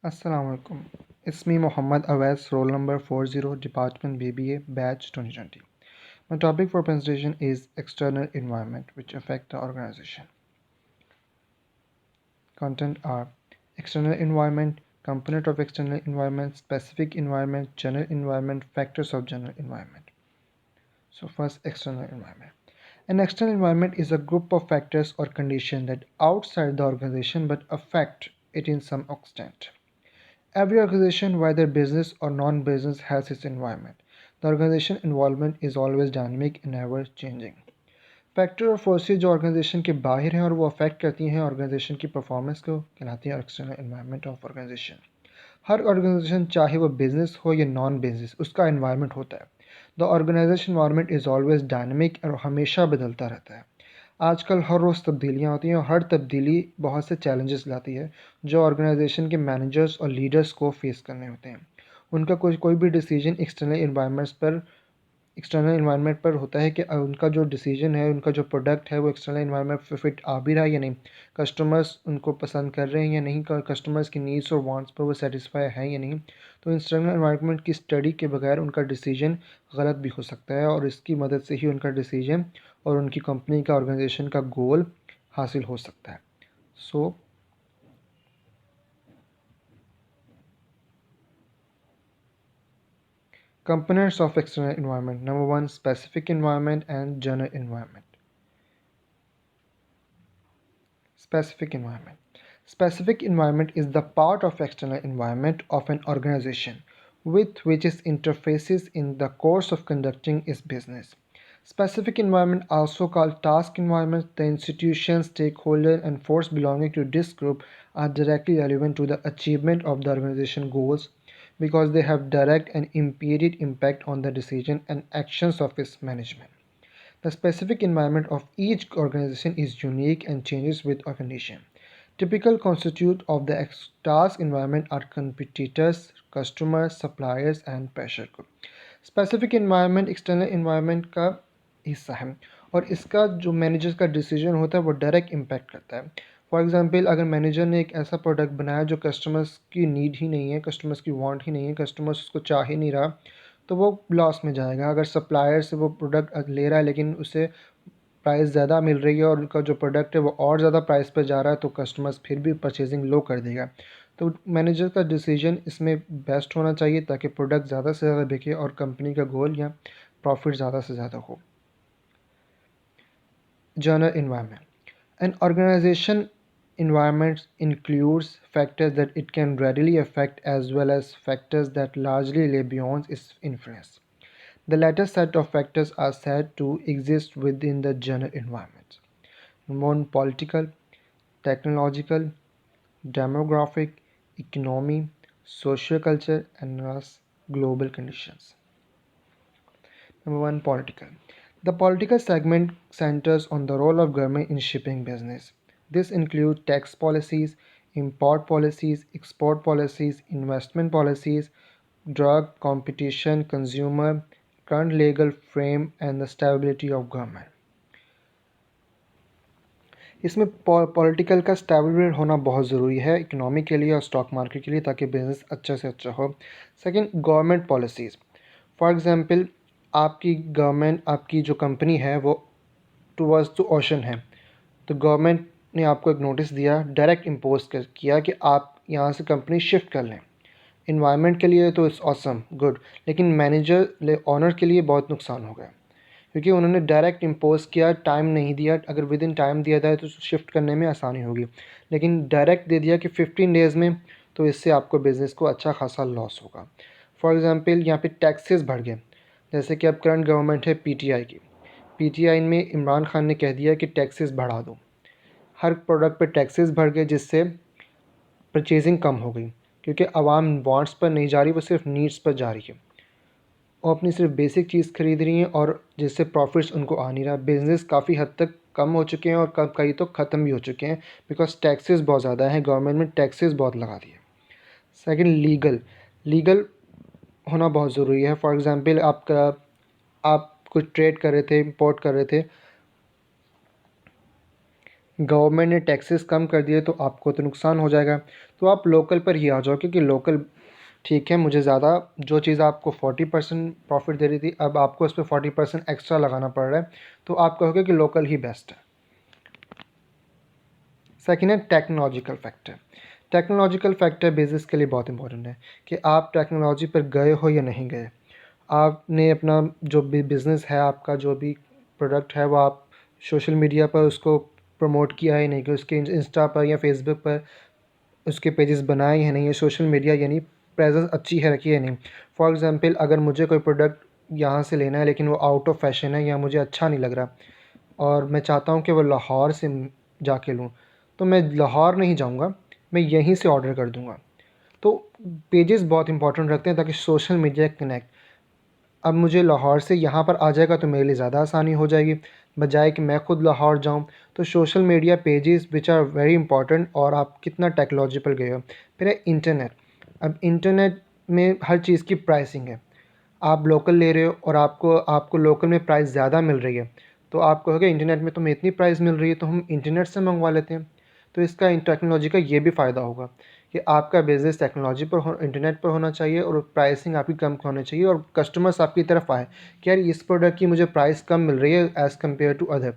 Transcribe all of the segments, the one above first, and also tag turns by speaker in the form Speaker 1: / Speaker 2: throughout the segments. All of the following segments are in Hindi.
Speaker 1: Assalamualaikum. It's me Muhammad Awais, roll number 40, department BBA, batch 2020. My topic for presentation is external environment which affect the organization. Content are external environment, component of external environment, specific environment, general environment, factors of general environment. So first, external environment. An external environment is a group of factors or conditions that outside the organization but affect it in some extent. Every organization, whether business or non-business, has its environment. The organization involvement is always dynamic and ever changing. Factor और फोर्सेज जो ऑर्गेनाइजेशन के बाहर हैं और वो अफेक्ट करती हैं ऑर्गेनाइजेशन की परफॉर्मेंस को कहलाती है एक्सटर्नल एनवायरनमेंट ऑफ ऑर्गेनाइजेशन। हर ऑर्गेनाइजेशन चाहे वो बिजनेस हो या नॉन बिजनेस उसका एनवायरनमेंट होता है। The organisation environment is always dynamic और हमेशा बदलता रहता है। आजकल हर रोज़ तब्दीलियाँ होती हैं और हर तब्दीली बहुत से चैलेंजेस लाती है जो ऑर्गेनाइजेशन के मैनेजर्स और लीडर्स को फेस करने होते हैं। उनका कोई भी डिसीजन एक्सटर्नल इन्वायरमेंट पर होता है कि उनका जो डिसीजन है, उनका जो प्रोडक्ट है वो एक्सटर्नल इन्वायरमेंट पे फिट आ भी रहा है या नहीं, कस्टमर्स उनको पसंद कर रहे हैं या नहीं, कस्टमर्स की नीड्स और वांट्स पर वो सेटिस्फाई है या नहीं। तो एक्सटर्नल इन्वायरमेंट की स्टडी के बगैर उनका डिसीजन गलत भी हो सकता है और इसकी मदद से ही उनका डिसीजन और उनकी कंपनी का ऑर्गेनाइजेशन का गोल हासिल हो सकता है। सो components of external environment. Number one, specific environment and general environment. Specific environment. Specific environment is the part of external environment of an organization with which it interfaces in the course of conducting its business. Specific environment, also called task environment, the institution, stakeholder, and force belonging to this group are directly relevant to the achievement of the organization goals because they have direct and immediate impact on the decision and actions of its management. The specific environment of each organization is unique and changes with a condition. Typical constitute of the task environment are competitors, customers, suppliers and pressure group. Specific environment external environment का हिस्सा है और इसका जो मैनेजर का डिसीजन होता है वो डायरेक्ट इम्पैक्ट करता है। फॉर एग्जांपल, अगर मैनेजर ने एक ऐसा प्रोडक्ट बनाया जो कस्टमर्स की नीड ही नहीं है, कस्टमर्स की वांट ही नहीं है, कस्टमर्स उसको चाह ही नहीं रहा, तो वो लॉस में जाएगा। अगर सप्लायर से वो प्रोडक्ट ले रहा है लेकिन उसे प्राइस ज़्यादा मिल रही है और उनका जो प्रोडक्ट है वो और ज़्यादा प्राइस पर जा रहा है तो कस्टमर्स फिर भी परचेजिंग लो कर देगा। तो मैनेजर का डिसीजन इसमें बेस्ट होना चाहिए ताकि प्रोडक्ट ज़्यादा से ज़्यादा बिके और कंपनी का गोल या प्रॉफिट ज़्यादा से ज़्यादा हो। General environment. An organization environment includes factors that it can readily affect as well as factors that largely lay beyond its influence. The latter set of factors are said to exist within the general environment. One, political, technological, demographic, economy, socioculture, and global conditions. Number one, political. The political segment centers on the role of government in shaping business. This includes tax policies, import policies, export policies, investment policies, drug competition, consumer, current legal frame, and the stability of government. इसमें पॉलिटिकल का स्टेबल होना बहुत ज़रूरी है इकोनॉमी के लिए और स्टॉक मार्केट के लिए ताकि बिज़नेस अच्छा से अच्छा हो। Second, government policies. For example, आपकी गवर्नमेंट, आपकी जो कंपनी है वो टुवर्ड्स द ओशन है, तो गवर्नमेंट ने आपको एक नोटिस दिया, डायरेक्ट इम्पोज किया कि आप यहाँ से कंपनी शिफ्ट कर लें। इन्वायरमेंट के लिए तो इट्स ऑसम, गुड, लेकिन मैनेजर ऑनर के लिए बहुत नुकसान हो गया क्योंकि उन्होंने डायरेक्ट इम्पोज किया, टाइम नहीं दिया। अगर विद इन टाइम दिया जाए तो शिफ्ट करने में आसानी होगी, लेकिन डायरेक्ट दे दिया कि 15 डेज़ में, तो इससे आपको बिज़नेस को अच्छा खासा लॉस होगा। फॉर एग्ज़ाम्पल, यहाँ पे टैक्सेस बढ़ गए, जैसे कि अब करंट गवर्नमेंट है पीटीआई की। पीटीआई में इमरान खान ने कह दिया कि टैक्सेस बढ़ा दो, हर प्रोडक्ट पे टैक्सेस बढ़ गए जिससे परचेजिंग कम हो गई क्योंकि आवाम वांट्स पर नहीं जा रही, वो सिर्फ नीड्स पर जा रही है और अपनी सिर्फ बेसिक चीज़ खरीद रही हैं और जिससे प्रॉफिट्स उनको आ नहीं रहा। बिज़नेस काफ़ी हद तक कम हो चुके हैं और कई तो ख़त्म भी हो चुके हैं बिकॉज टैक्सेस बहुत ज़्यादा हैं, गवर्नमेंट में टैक्सेस बहुत लगा दिए। सेकंड, लीगल होना बहुत ज़रूरी है। फॉर एग्ज़ाम्पल, आप कुछ ट्रेड कर रहे थे, इंपोर्ट कर रहे थे, गवर्नमेंट ने टैक्सेस कम कर दिए तो आपको तो नुकसान हो जाएगा, तो आप लोकल पर ही आ जाओ, क्योंकि लोकल ठीक है, मुझे ज़्यादा जो चीज़ आपको 40% प्रॉफिट दे रही थी अब आपको उस पर 40% एक्स्ट्रा लगाना पड़ रहा है, तो आप कहोगे कि लोकल ही बेस्ट है। सेकेंड है technological factor. Technological factor business के लिए बहुत इंपॉर्टेंट है कि आप टेक्नोलॉजी पर गए हो या नहीं गए। आपने अपना जो भी बिज़नेस है, आपका जो भी प्रोडक्ट है, वो आप सोशल मीडिया पर उसको प्रमोट किया है नहीं, कि उसके इंस्टा पर या फेसबुक पर उसके पेजेस बनाए हैं नहीं, है सोशल मीडिया यानी प्रेजेंस अच्छी है रखी है नहीं। फॉर एग्ज़ाम्पल, अगर मुझे कोई प्रोडक्ट यहाँ से लेना है लेकिन वो आउट ऑफ फैशन है या मुझे अच्छा नहीं लग रहा और मैं चाहता हूँ कि वो लाहौर से जाके लूँ, तो मैं लाहौर नहीं जाऊँगा, मैं यहीं से ऑर्डर कर दूँगा। तो पेजेस बहुत इंपॉर्टेंट रखते हैं ताकि सोशल मीडिया कनेक्ट। अब मुझे लाहौर से यहाँ पर आ जाएगा तो मेरे लिए ज़्यादा आसानी हो जाएगी, बजाय कि मैं खुद लाहौर जाऊँ। तो social media pages which are very important, और आप कितना टेक्नोलॉजिकल गए हो। फिर है इंटरनेट। अब इंटरनेट में हर चीज़ की प्राइसिंग है। आप लोकल ले रहे हो और आपको आपको लोकल में प्राइस ज़्यादा मिल रही है, तो आप कहोगे इंटरनेट में तुम्हें इतनी प्राइस मिल रही है तो हम इंटरनेट से मंगवा लेते हैं। तो इसका टेक्नोलॉजी का ये भी फ़ायदा होगा कि आपका बिज़नेस टेक्नोलॉजी पर इंटरनेट पर होना चाहिए और प्राइसिंग आपकी कम होनी चाहिए और कस्टमर्स आपकी तरफ आए कि यार इस प्रोडक्ट की मुझे प्राइस कम मिल रही है एज़ कम्पेयर टू अदर,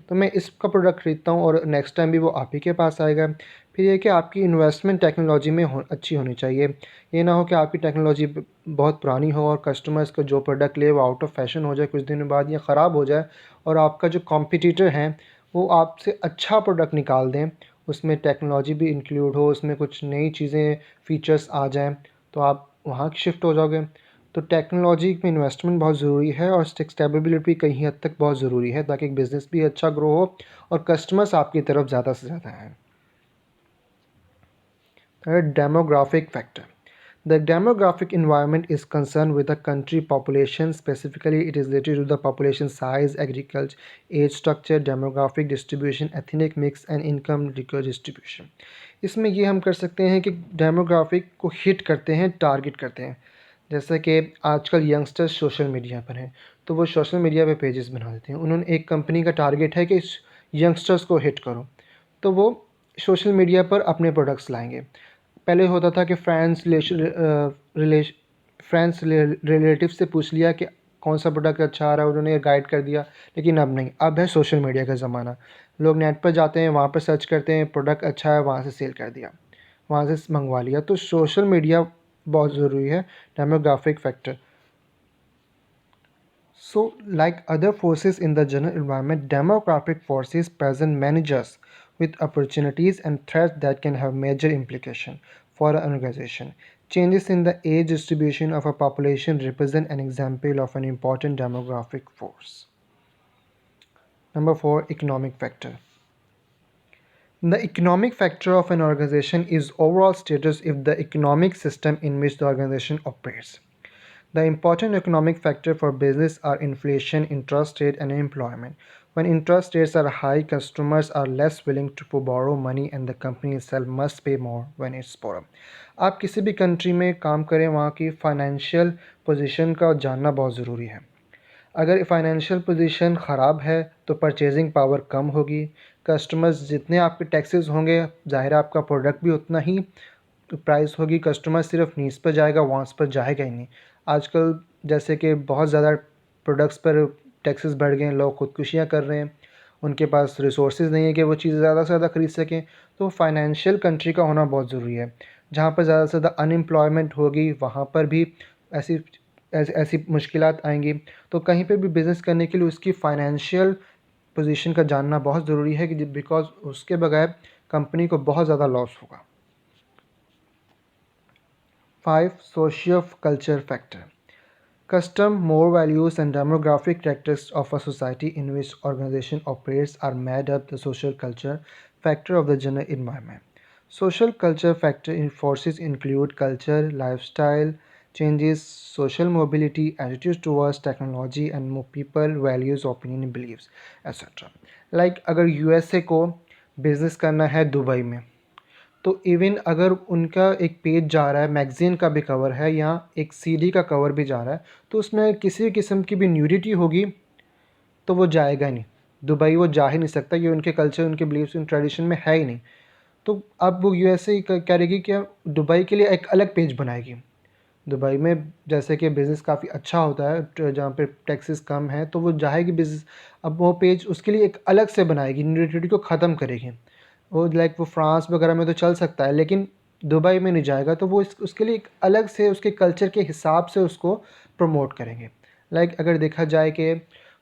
Speaker 1: तो मैं इसका प्रोडक्ट खरीदता हूँ और नेक्स्ट टाइम भी वो आप ही के पास आएगा। फिर ये कि आपकी इन्वेस्टमेंट टेक्नोलॉजी में अच्छी होनी चाहिए। ये ना हो कि आपकी टेक्नोलॉजी बहुत पुरानी हो और कस्टमर्स को जो प्रोडक्ट ले वो आउट ऑफ फैशन हो जाए कुछ दिनों बाद या ख़राब हो जाए, और आपका जो कॉम्पिटिटर हैं वो आपसे अच्छा प्रोडक्ट निकाल दें, उसमें टेक्नोलॉजी भी इंक्लूड हो, उसमें कुछ नई चीज़ें फीचर्स आ जाएँ, तो आप वहाँ शिफ्ट हो जाओगे। तो टेक्नोलॉजी में इन्वेस्टमेंट बहुत ज़रूरी है और स्टेबिलिटी कहीं हद तक बहुत ज़रूरी है ताकि बिज़नेस भी अच्छा ग्रो हो और कस्टमर्स आपकी तरफ ज़्यादा से ज़्यादा आएँ। Third, demographic factor. The demographic environment is concerned with the country population. Specifically, it is related to the population size, agriculture, age structure, demographic distribution, ethnic mix and income distribution. इसमें ये हम कर सकते हैं कि डेमोग्राफिक को हिट करते हैं, टारगेट करते हैं। जैसे कि आजकल यंगस्टर्स सोशल मीडिया पर हैं, तो वो सोशल मीडिया पे पेजेस बना देते हैं। उन्होंने एक कंपनी का टारगेट है कि यंगस्टर्स को हिट करो, तो वो सोशल मीडिया पर अपने प्रोडक्ट्स लाएंगे। पहले होता था कि फ्रेंड्स रिलेटिव से पूछ लिया कि कौन सा प्रोडक्ट अच्छा आ रहा है, उन्होंने गाइड कर दिया। लेकिन अब नहीं, अब है सोशल मीडिया का ज़माना। लोग नेट पर जाते हैं, वहाँ पर सर्च करते हैं, प्रोडक्ट अच्छा है, वहाँ से सेल कर दिया, वहाँ से मंगवा लिया। तो सोशल मीडिया बहुत ज़रूरी है, demographic factor. So, like other forces in the general environment, demographic forces present managers with opportunities and threats that can have major implication for an organization. Changes in the age distribution of a population represent an example of an important demographic force. Number 4, economic factor. The economic factor of an organization is overall status if the economic system in which the organization operates. The important economic factors for business are inflation, interest rate, and employment. When interest rates are high, customers are less willing to borrow money and the company itself must pay more when it's borrowed. आप किसी भी कंट्री में काम करें, वहाँ की फाइनेंशियल पोजीशन का जानना बहुत ज़रूरी है। अगर फाइनेंशियल पोजीशन ख़राब है तो परचेजिंग पावर कम होगी, कस्टमर्स जितने आपके टैक्सेस होंगे, ज़ाहिर आपका प्रोडक्ट भी उतना ही प्राइस होगी। कस्टमर सिर्फ नीड्स पर जाएगा, वांट्स पर जाएगा ही नहीं। आजकल जैसे कि बहुत ज़्यादा प्रोडक्ट्स पर टैक्सेस बढ़ गए हैं, लोग खुदकुशियाँ कर रहे हैं, उनके पास रिसोर्सेज नहीं है कि वो चीज़ ज़्यादा से ज़्यादा ख़रीद सकें। तो फाइनेंशियल कंट्री का होना बहुत ज़रूरी है। जहाँ पर ज़्यादा से ज़्यादा अनएम्प्लॉयमेंट होगी, वहाँ पर भी ऐसी ऐसी मुश्किलात आएंगी। तो कहीं पर भी बिज़नेस करने के लिए उसकी फाइनेंशियल पोजीशन का जानना बहुत ज़रूरी है, कि बिकॉज़ उसके बगैर कंपनी को बहुत ज़्यादा लॉस होगा। 5. Socio-culture factor. Custom, more values and demographic characteristics of a society in which organization operates are made up the social culture factor of the general environment. Social culture factor in forces include culture, lifestyle changes, social mobility, attitudes towards technology and more people, values, opinion, beliefs, etc. Like अगर USA को बिज़नेस करना है दुबई में, तो इवन अगर उनका एक पेज जा रहा है, मैगज़ीन का भी कवर है या एक सीडी का कवर भी जा रहा है, तो उसमें किसी किस्म की भी न्यूडिटी होगी तो वो जाएगा नहीं। दुबई वो जा ही नहीं सकता, ये उनके कल्चर, उनके बिलीव्स, उन ट्रेडिशन में है ही नहीं। तो अब वो यूएसए करेगी क्या, दुबई के लिए एक अलग पेज बनाएगी। दुबई में जैसे कि बिज़नेस काफ़ी अच्छा होता है, जहाँ पे टैक्सेस कम है, तो वो चाहेगी बिज़नेस, अब वो पेज उसके लिए एक अलग से बनाएगी, न्यूट्रलिटी को ख़त्म करेगी। वो लाइक वो फ्रांस वगैरह में तो चल सकता है, लेकिन दुबई में नहीं जाएगा, तो वो उसके लिए एक अलग से उसके कल्चर के हिसाब से उसको प्रमोट करेंगे। लाइक अगर देखा जाए कि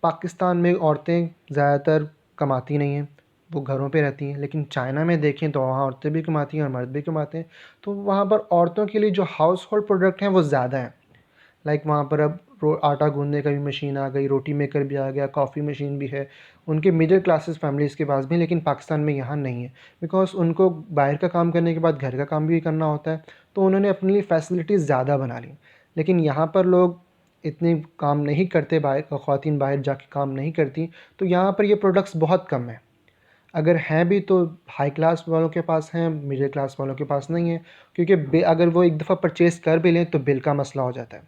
Speaker 1: पाकिस्तान में औरतें ज़्यादातर कमाती नहीं हैं, वो घरों पे रहती हैं, लेकिन चाइना में देखें तो वहाँ औरतें भी कमाती हैं और मर्द भी कमाते हैं। तो वहाँ पर औरतों के लिए जो हाउस होल्ड प्रोडक्ट हैं वो ज़्यादा हैं। लाइक वहाँ पर अब आटा गूँधने का भी मशीन आ गई, रोटी मेकर भी आ गया, कॉफ़ी मशीन भी है। उनके मिडिल क्लासेस फैमिलीज़ के पास भी, लेकिन पाकिस्तान में यहाँ नहीं है, बिकॉज़ उनको बाहर का काम करने के बाद घर का काम भी करना होता है, तो उन्होंने अपने लिए फैसिलिटीज़ ज़्यादा बना ली। लेकिन यहाँ पर लोग इतने काम नहीं करते, बाहर ख़वातीन बाहर जाके काम नहीं करती, तो यहाँ पर ये प्रोडक्ट्स बहुत कम हैं। अगर हैं भी तो हाई क्लास वालों के पास हैं, मिडिल क्लास वालों के पास नहीं है, क्योंकि अगर वो एक दफ़ा परचेज़ कर भी लें तो बिल का मसला हो जाता है।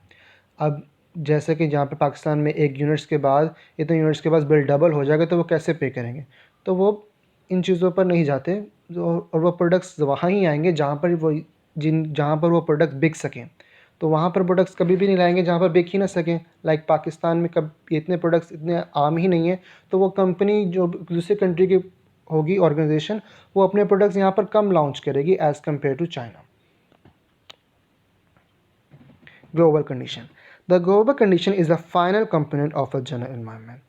Speaker 1: अब जैसे कि जहाँ पे पाकिस्तान में एक यूनिट्स के बाद इतने यूनिट्स के बाद बिल डबल हो जाएगा, तो वो कैसे पे करेंगे? तो वो इन चीज़ों पर नहीं जाते, और वो प्रोडक्ट्स वहाँ ही आएँगे जहाँ पर वो जहाँ पर वो प्रोडक्ट बिक सकें। तो वहाँ पर प्रोडक्ट्स कभी भी नहीं लाएँगे जहाँ पर बिक ही ना सकें। लाइक पाकिस्तान में कब इतने प्रोडक्ट्स इतने आम ही नहीं है, तो वो कंपनी जो दूसरी कंट्री की होगी ऑर्गेनाइजेशन, वो अपने प्रोडक्ट्स यहाँ पर कम लॉन्च करेगी as compare to China. Global condition. The global condition is the final component of a general environment.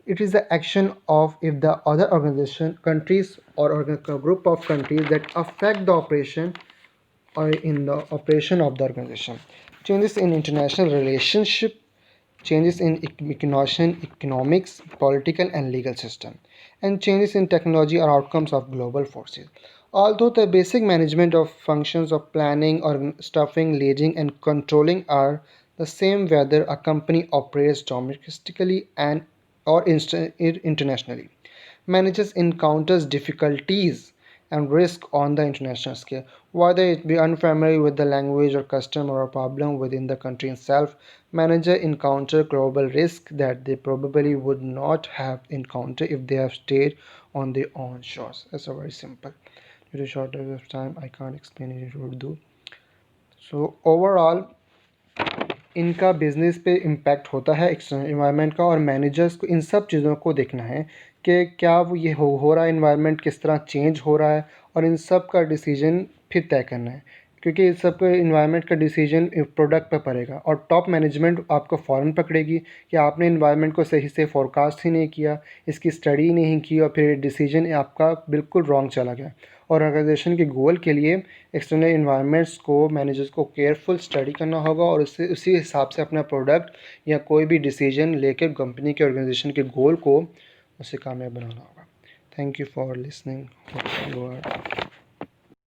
Speaker 1: It is the action of if the other organization, countries, or a group of countries that affect the operation or in the operation of the organization. Changes in international relationship, changes in economics, political and legal system, and changes in technology are outcomes of global forces. Although the basic management of functions of planning or stuffing, leading, and controlling are the same whether a company operates domestically and or internationally. Managers encounters difficulties and risk on the international scale, whether it be unfamiliar with the language or custom or a problem within the country itself. Manager encounter global risk that they probably would not have encountered if they have stayed on their own shores. That's a very simple. Due to shortage of time, I can't explain it in Urdu. So overall, इनका बिज़नेस पे इम्पैक्ट होता है एक्सटर्नल इन्वायरमेंट का, और मैनेजर्स को इन सब चीज़ों को देखना है कि क्या वो ये हो रहा है, इन्वायरमेंट किस तरह चेंज हो रहा है, और इन सब का डिसीजन फिर तय करना है, क्योंकि इस सब का इन्वायरमेंट का डिसीजन प्रोडक्ट पर पड़ेगा, और टॉप मैनेजमेंट आपको फ़ौरन पकड़ेगी कि आपने इन्वायरमेंट को सही से फोरकास्ट ही नहीं किया, इसकी स्टडी नहीं की, और फिर डिसीजन आपका बिल्कुल रॉन्ग चला गया। और ऑर्गेनाइजेशन के गोल के लिए एक्सटर्नल इन्वायरमेंट्स को मैनेजर्स को केयरफुल स्टडी करना होगा, और उससे उसी हिसाब से अपना प्रोडक्ट या कोई भी डिसीजन लेकर कंपनी के ऑर्गेनाइजेशन के गोल को उसे कामयाब बनाना होगा। Thank you for listening.